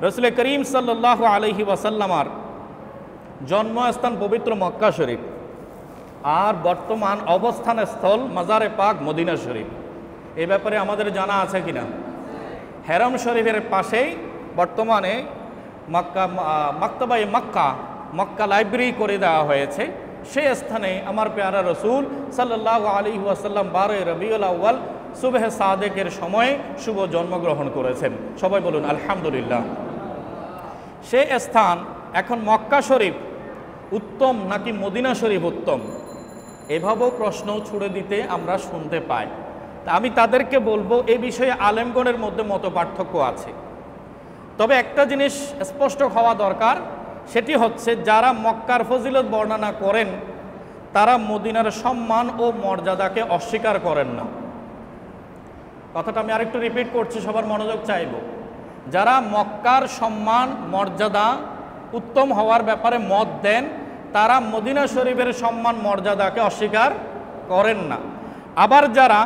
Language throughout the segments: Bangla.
রসুল করিম সাল্লাল্লাহু আলাইহি ওয়াসাল্লামার জন্মস্থান পবিত্র মক্কা শরীফ, আর বর্তমান অবস্থান স্থল মাজারে পাক মদিনা শরীফ। এই ব্যাপারে আমাদের জানা আছে কিনা? হেরম শরীফের পাশেই বর্তমানে মাকতাবায়ে মক্কা লাইব্রেরি করে দেওয়া হয়েছে। সেই স্থানে আমার পেয়ারা রসুল সাল্লাল্লাহু আলাইহি ওয়াসাল্লাম 12 রবিউল আউয়াল সুবহে সাদেকের সময়ে শুভ জন্মগ্রহণ করেছেন। সবাই বলুন আলহামদুলিল্লাহ। সেই স্থান এখন মক্কা শরীফ উত্তম নাকি মদিনা শরীফ উত্তম, এভাবেও প্রশ্ন ছুড়ে দিতে আমরা শুনতে পাই। তা আমি তাদেরকে বলবো, এই বিষয়ে আলেমগণের মধ্যে মত পার্থক্য আছে। তবে একটা জিনিস স্পষ্ট হওয়া দরকার, সেটি হচ্ছে যারা মক্কার ফজিলত বর্ণনা করেন তারা মদিনার সম্মান ও মর্যাদাকে অস্বীকার করেন না। কথাটা আমি আরেকটু রিপিট করছি, সবার মনোযোগ চাইব। যারা মক্কার সম্মান মর্যাদা উত্তম হওয়ার ব্যাপারে মত দেন তারা মদিনা শরীফের সম্মান মর্যাদাকে অস্বীকার করেন না। আবার যারা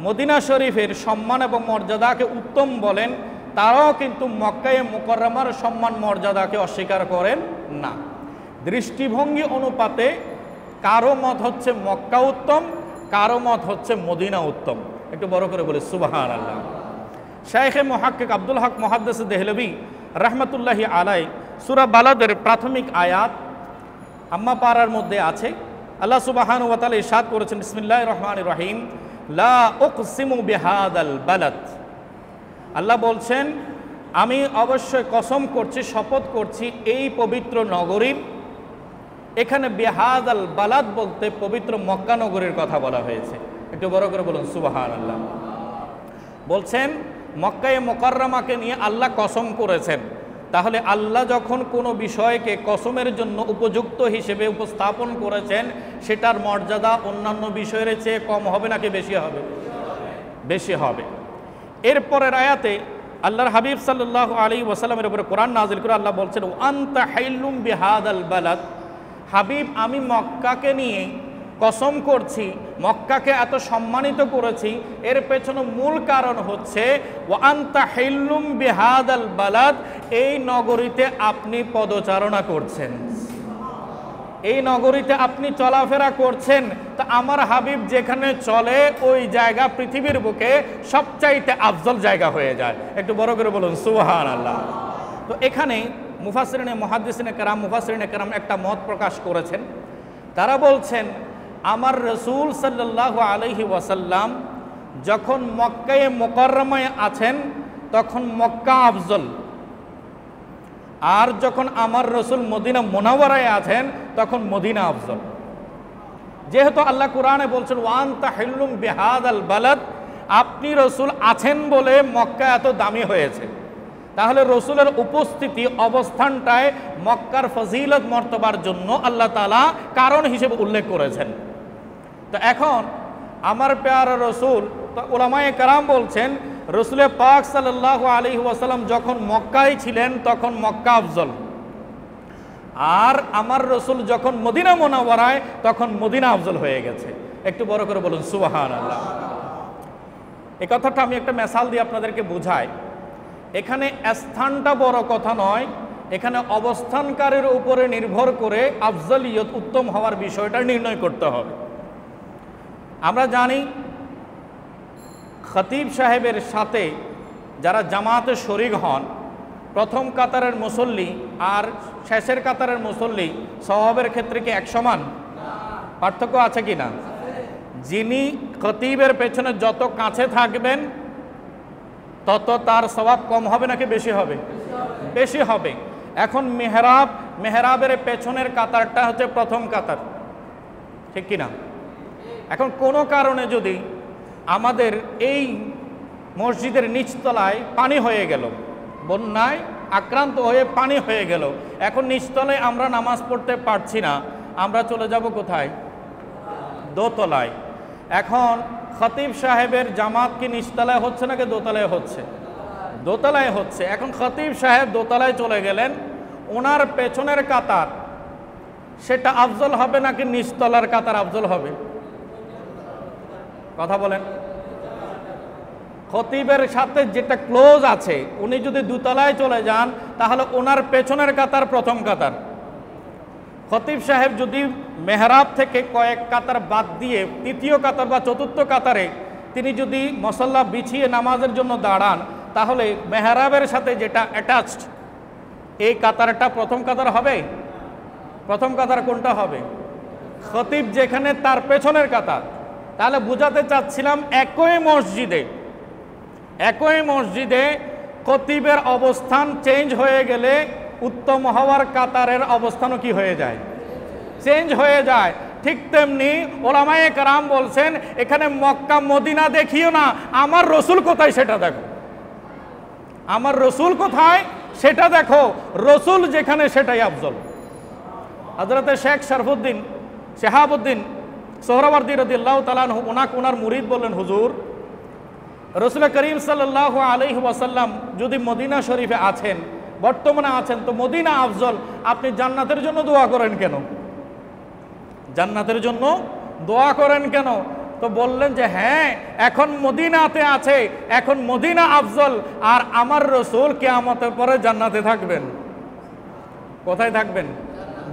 মদিনা শরীফের সম্মান এবং মর্যাদাকে উত্তম বলেন তারাও কিন্তু মক্কায়ে মুকাররমার সম্মান মর্যাদাকে অস্বীকার করেন না। দৃষ্টিভঙ্গি অনুপাতে কারো মত হচ্ছে মক্কা উত্তম, কারো মত হচ্ছে মদিনা উত্তম। একটু বড় করে বলি সুবহানাল্লাহ। শাইখে মুহাক্কিক আব্দুল হক মুহাদ্দিস দেহলভী রাহমাতুল্লাহি আলাই সূরা বালাদের প্রাথমিক আয়াত আম্মা পারার মধ্যে আছে। আল্লাহ সুবহানাহু ওয়া তাআলা ইরশাদ করেছেন, বিসমিল্লাহির রহমানির রহিম, লা উকসিমু বিহাদাল বালাদ। আল্লাহ বলছেন, আমি অবশ্যই কসম করছি, শপথ করছি এই পবিত্র নগরীর। এখানে বিহাদাল বালাদ বলতে পবিত্র মক্কা নগরীর কথা বলা হয়েছে। একটু বড় করে বলুন সুবহানাল্লাহ। বলছেন মক্কায়ে মুকাররমাকে নিয়ে আল্লাহ কসম করেছেন। তাহলে আল্লাহ যখন কোনো বিষয়কে কসমের জন্য উপযুক্ত হিসেবে উপস্থাপন করেছেন, সেটার মর্যাদা অন্যান্য বিষয়ের চেয়ে কম হবে নাকি বেশি হবে? বেশি হবে। এরপরের আয়াতে আল্লাহর হাবিব সাল্লাল্লাহু আলাইহি ওয়াসাল্লামের উপরে কোরআন নাজিল করে আল্লাহ বলছেন, আনতা হাইলুম বিহাদাল বালাদ। হাবিব, আমি মক্কাকে নিয়ে কসম করছি, মক্কাকে এত সম্মানিত করেছি, এর পেছনে মূল কারণ হচ্ছে ওয়া আনতা হাইলুম বিহাদাল বালাদ, এই নগরীতে আপনি পদচারণা করছেন, এই নগরীতে আপনি চলাফেরা করছেন। তা আমার হাবিব যেখানে চলে ওই জায়গা পৃথিবীর বুকে সবচাইতে আফজল জায়গা হয়ে যায়। একটু বড় করে বলুন সুবহানাল্লাহ। তো এখানে মুফাসসিরিনে মুহাদ্দিসিনে কেরাম মুফাসসিরিনে কেরাম একটা মত প্রকাশ করেছেন। তারা বলছেন, আমার রসুল সাল্লাল্লাহু আলাইহি ওয়াসাল্লাম যখন মক্কায়ে মুকাররমায় আছেন তখন মক্কা আফজল, আর যখন আমার রসুল মদিনা মুনাওয়ারায় আছেন তখন মদিনা আফজল। যেহেতু আল্লাহ কোরআনে বলছেন ওয়া আনতা হিল্লুম বিহাদাল বালাদ, আপনি রসুল আছেন বলে মক্কা এত দামি হয়েছে, তাহলে রসুলের উপস্থিতি অবস্থানটায় মক্কার ফজিলত মর্তবার জন্য আল্লাহ তাআলা কারণ হিসেবে উল্লেখ করেছেন। তো এখন আমার পেয়ারা রসুল, উলামায়ে কেরাম বলছেন রসুল পাক সাল্লাল্লাহু আলাইহি ওয়াসাল্লাম যখন মক্কায় ছিলেন তখন মক্কা আফজল, আর আমার রসুল যখন মদিনা মুনাওয়ারায় তখন মদিনা আফজল হয়ে গেছে। একটু বড় করে বলুন সুবহানাল্লাহ। এই কথাটা আমি একটা মিসাল দিয়ে আপনাদেরকে বুঝাই। এখানে স্থানটা বড় কথা নয়, এখানে অবস্থানকারীর উপরে নির্ভর করে আফজলিয়ত উত্তম হওয়ার বিষয়টা নির্ণয় করতে হবে। আমরা জানি খতিব সাহেবের সাথে যারা জামাতে শরীক হন, প্রথম কাতারের মুসল্লি আর শেষের কাতারের মুসল্লি সওয়াবের ক্ষেত্রে কি এক সমান? পার্থক্য আছে কি না? যিনি খতিবের পেছনে যত কাছে থাকবেন তত তার সওয়াব কম হবে নাকি বেশি হবে? বেশি হবে। এখন মেহরাবের পেছনের কাতারটা হচ্ছে প্রথম কাতার, ঠিক কিনা? এখন কোনো কারণে যদি আমাদের এই মসজিদের নিচতলায় পানি হয়ে গেল, বন্যায় আক্রান্ত হয়ে পানি হয়ে গেল, এখন নিচতলায় আমরা নামাজ পড়তে পারছি না, আমরা চলে যাব কোথায়? দোতলায়। এখন খতিব সাহেবের জামাত কি নিচতলায় হচ্ছে নাকি দোতলায় হচ্ছে? দোতলায় হচ্ছে। এখন খতিব সাহেব দোতলায় চলে গেলেন, ওনার পেছনের কাতার সেটা আফজল হবে নাকি নিচতলার কাতার আফজল হবে? কথা বলেন। খতিবের সাথে যেটা ক্লোজ আছে, উনি যদি দোতলায় চলে যান তাহলে ওনার পেছনের কাতার প্রথম কাতার। খতিব সাহেব যদি মেহরাব থেকে কয়েক কাতার বাদ দিয়ে তৃতীয় কাতার বা চতুর্থ কাতারে তিনি যদি মসল্লা বিছিয়ে নামাজের জন্য দাঁড়ান, তাহলে মেহরাবের সাথে যেটা অ্যাটাচড এই কাতারটা প্রথম কাতার হবে। প্রথম কাতার কোনটা হবে? খতিব যেখানে তার পেছনের কাতার। তাহলে বুঝাতে চাচ্ছিলাম একই মসজিদে খতিবের অবস্থান চেঞ্জ হয়ে গেলে উত্তম হওয়ার কাতারের অবস্থানও কি হয়ে যায়? চেঞ্জ হয়ে যায়। ঠিক তেমনি ওলামায়ে কেরাম বলছেন এখানে মক্কা মদিনা দেখিও না, আমার রসুল কোথায় সেটা দেখো। আমার রসুল কোথায় সেটা দেখো, রসুল যেখানে সেটাই আফজল। হযরতে শেখ শরফুদ্দিন শেহাবুদ্দিন সোহরাওয়ার্দী রাদিয়াল্লাহু তাআলা আনহু ওনার মুরিদ বললেন, হুজুর রসুল করিম সাল্লাল্লাহু আলাইহি ওয়াসাল্লাম যদি মদিনা শরীফে আছেন, বর্তমানে আছেন, তো মদিনা আফজল, আপনি জান্নাতের জন্য দোয়া করেন কেন? জান্নাতের জন্য দোয়া করেন কেন? তো বললেন যে হ্যাঁ, এখন মদিনাতে আছে, এখন মদিনা আফজল, আর আমার রসুল কিয়ামতের পরে জান্নাতে থাকবেন। কোথায় থাকবেন?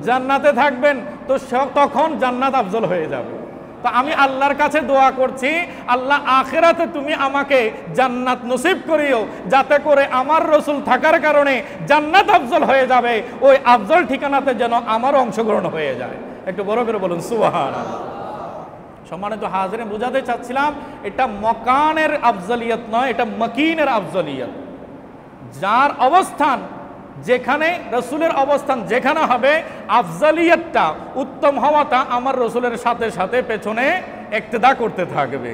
জান্নাতে থাকবেন। তো তখন জান্নাত আফজল হয়ে যাবে। তো আমি আল্লাহর কাছে দোয়া করছি, আল্লাহ আখিরাতে তুমি আমাকে জান্নাত নসিব করিও, যাতে করে আমার রসুল থাকার কারণে জান্নাত আফজল হয়ে যাবে, ওই আফজল ঠিকানাতে যেন আমার অংশগ্রহণ হয়ে যায়। একটু বড় করে বলুন সুবহানাল্লাহ। সম্মানিত হাজিরিন, বুঝাতে চাচ্ছিলাম এটা মকানের আফজলিয়ত নয়, এটা মকিনের আফজলিয়ত। যার অবস্থান যেখানে, রসুলের অবস্থান যেখানে হবে, আফজলিয়তটা উত্তম হওয়াটা আমার রসুলের সাথে সাথে পেছনে ইক্তেদা করতে থাকবে।